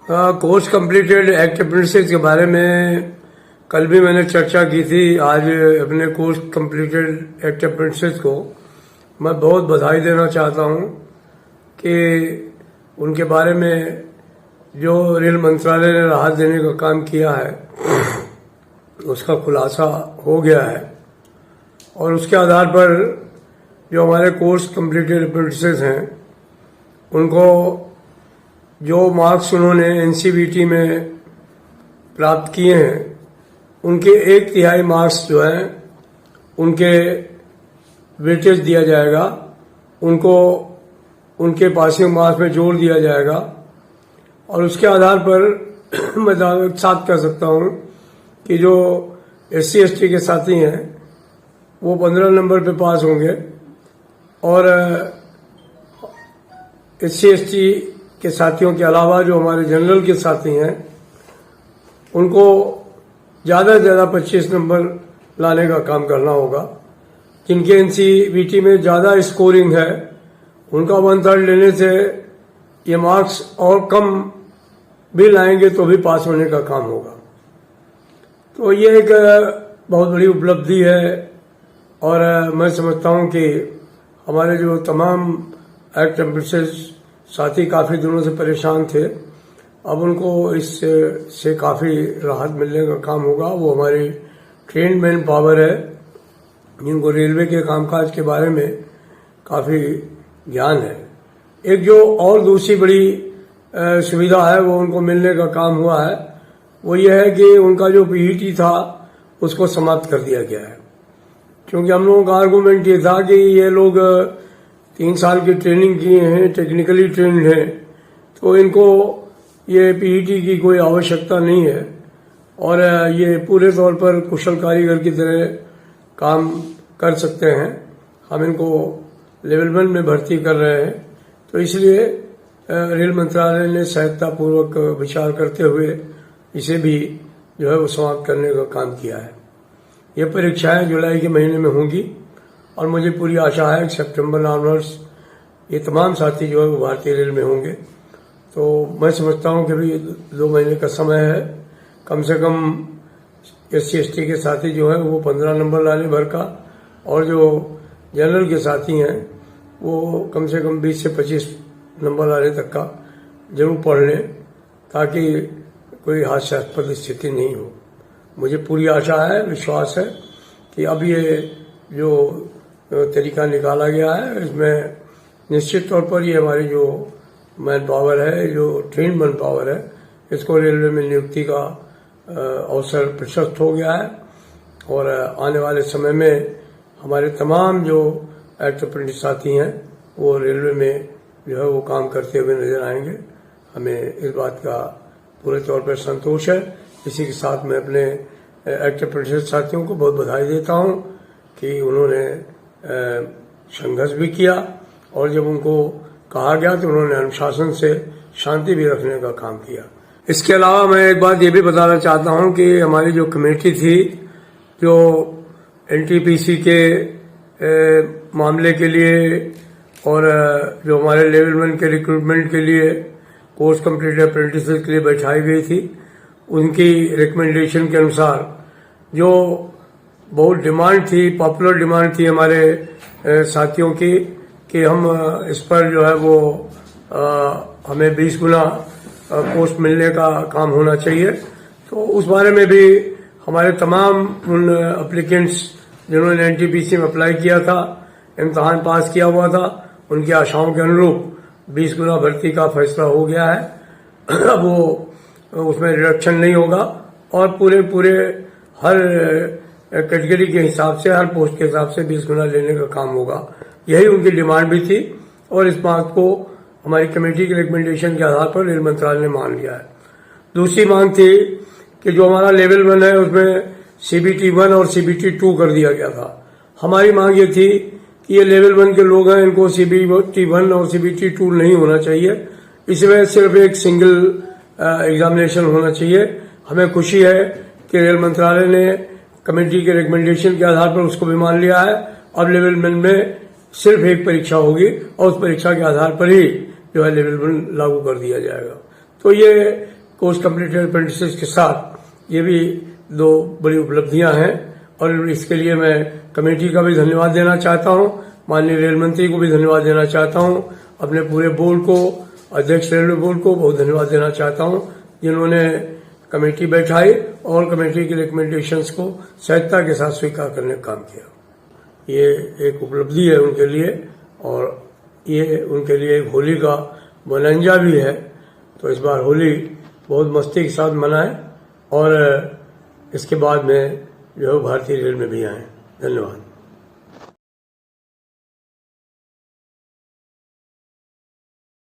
Course completed act apprentice के बारे में कल भी मैंने चर्चा की थी। आज अपने कोर्स कंप्लीटेड एक्ट अप्रेंटिस को मैं बहुत बधाई देना चाहता हूं कि उनके बारे में जो रेल मंत्रालय ने राहत देने का काम किया है उसका खुलासा हो गया है और उसके आधार पर जो हमारे कोर्स कंप्लीटेड अप्रेंटिस हैं उनको जो मार्क्स उन्होंने एनसीवीटी में प्राप्त किए हैं उनके 1/3 मार्क्स जो हैं उनके वेटेज दिया जाएगा, उनको उनके पासिंग मार्क्स में जोड़ दिया जाएगा और उसके आधार पर मैं साथ कह सकता हूं कि जो SC ST के साथी हैं वो 15 नंबर पे पास होंगे और SC ST के साथियों के अलावा जो हमारे जनरल के साथी हैं उनको ज़्यादा से ज़्यादा 25 नंबर लाने का काम करना होगा। जिनके एनसीवीटी में ज़्यादा स्कोरिंग है उनका 1/3 लेने से ये मार्क्स और कम भी लाएंगे तो भी पास होने का काम होगा। तो ये एक बहुत बड़ी उपलब्धि है और मैं समझता हूँ कि हमारे जो तमाम एक्ट अप्रेंटिस साथी काफ़ी दिनों से परेशान थे, अब उनको इससे काफ़ी राहत मिलने का काम होगा। वो हमारी ट्रेन मैन पावर है जिनको रेलवे के कामकाज के बारे में काफ़ी ज्ञान है। एक जो और दूसरी बड़ी सुविधा है वो उनको मिलने का काम हुआ है, वो ये है कि उनका जो PET था उसको समाप्त कर दिया गया है। क्योंकि हम लोगों का आर्गूमेंट ये था कि ये लोग 3 साल की ट्रेनिंग किए हैं, टेक्निकली ट्रेंड हैं, तो इनको ये PET की कोई आवश्यकता नहीं है और ये पूरे तौर पर कुशल कारीगर की तरह काम कर सकते हैं। हम इनको लेवल 1 में भर्ती कर रहे हैं, तो इसलिए रेल मंत्रालय ने सहायतापूर्वक विचार करते हुए इसे भी जो है वो समाप्त करने का काम किया है। ये परीक्षाएं जुलाई के महीने में होंगी और मुझे पूरी आशा है कि सितंबर ऑनवर्ड्स ये तमाम साथी जो है वो भारतीय रेल में होंगे। तो मैं समझता हूं कि भी 2 महीने का समय है, कम से कम SC ST के साथी जो है वो 15 नंबर लाने भर का और जो जनरल के साथी हैं वो कम से कम 20 से 25 नंबर लाने तक का जरूर पढ़ लें ताकि कोई हास्यास्पद स्थिति नहीं हो। मुझे पूरी आशा है, विश्वास है कि अब ये जो तरीका निकाला गया है इसमें निश्चित तौर पर ये हमारी जो मैन पावर है, जो ट्रेन मैन पावर है, इसको रेलवे में नियुक्ति का अवसर प्रशस्त हो गया है और आने वाले समय में हमारे तमाम जो एक्ट अप्रेंटिस साथी हैं वो रेलवे में जो है वो काम करते हुए नजर आएंगे। हमें इस बात का पूरे तौर पर संतोष है। इसी के साथ मैं अपने एक्ट अप्रेंटिस साथियों को बहुत बधाई देता हूं कि उन्होंने संघर्ष भी किया और जब उनको कहा गया तो उन्होंने अनुशासन से शांति भी रखने का काम किया। इसके अलावा मैं एक बात ये भी बताना चाहता हूं कि हमारी जो कमेटी थी जो NTPC के मामले के लिए और जो हमारे लेवल 1 के रिक्रूटमेंट के लिए कोर्स कंप्लीटेड अप्रेंटिस के लिए बैठाई गई थी, उनकी रिकमेंडेशन के अनुसार जो बहुत डिमांड थी, पॉपुलर डिमांड थी हमारे साथियों की कि हम इस पर जो है वो हमें 20 गुना पोस्ट मिलने का काम होना चाहिए। तो उस बारे में भी हमारे तमाम उन एप्लीकेंट्स जिन्होंने NTPC में अप्लाई किया था, इम्तहान पास किया हुआ था, उनकी आशाओं के अनुरूप 20 गुना भर्ती का फैसला हो गया है। अब वो उसमें रिडक्शन नहीं होगा और पूरे हर कैटेगरी के हिसाब से, हर पोस्ट के हिसाब से 20 गुना लेने का काम होगा। यही उनकी डिमांड भी थी और इस बात को हमारी कमेटी के रिकमेंडेशन के आधार पर रेल मंत्रालय ने मान लिया है। दूसरी मांग थी कि जो हमारा लेवल 1 है उसमें CBT 1 और CBT 2 कर दिया गया था। हमारी मांग ये थी कि ये लेवल 1 के लोग हैं, इनको CBT 1 और CBT 2 नहीं होना चाहिए, इसमें सिर्फ एक सिंगल एग्जामिनेशन होना चाहिए। हमें खुशी है कि रेल मंत्रालय ने कमेटी के रिकमेंडेशन के आधार पर उसको भी मान लिया है। अब लेवल 1 में सिर्फ एक परीक्षा होगी और उस परीक्षा के आधार पर ही जो है लेवल 1 लागू कर दिया जाएगा। तो ये कोर्स कंप्लीटेड अप्रेंटिसेस के साथ ये भी 2 बड़ी उपलब्धियां हैं और इसके लिए मैं कमेटी का भी धन्यवाद देना चाहता हूं, माननीय रेल मंत्री को भी धन्यवाद देना चाहता हूं, अपने पूरे बोर्ड को, अध्यक्ष रेलवे बोर्ड को बहुत धन्यवाद देना चाहता हूं जिन्होंने कमेटी बैठाई और कमेटी के रिकमेंडेशंस को सहजता के साथ स्वीकार करने का काम किया। ये एक उपलब्धि है उनके लिए और ये उनके लिए एक होली का मनंजा भी है। तो इस बार होली बहुत मस्ती के साथ मनाएं और इसके बाद में जो भारतीय रेल में भी आए। धन्यवाद।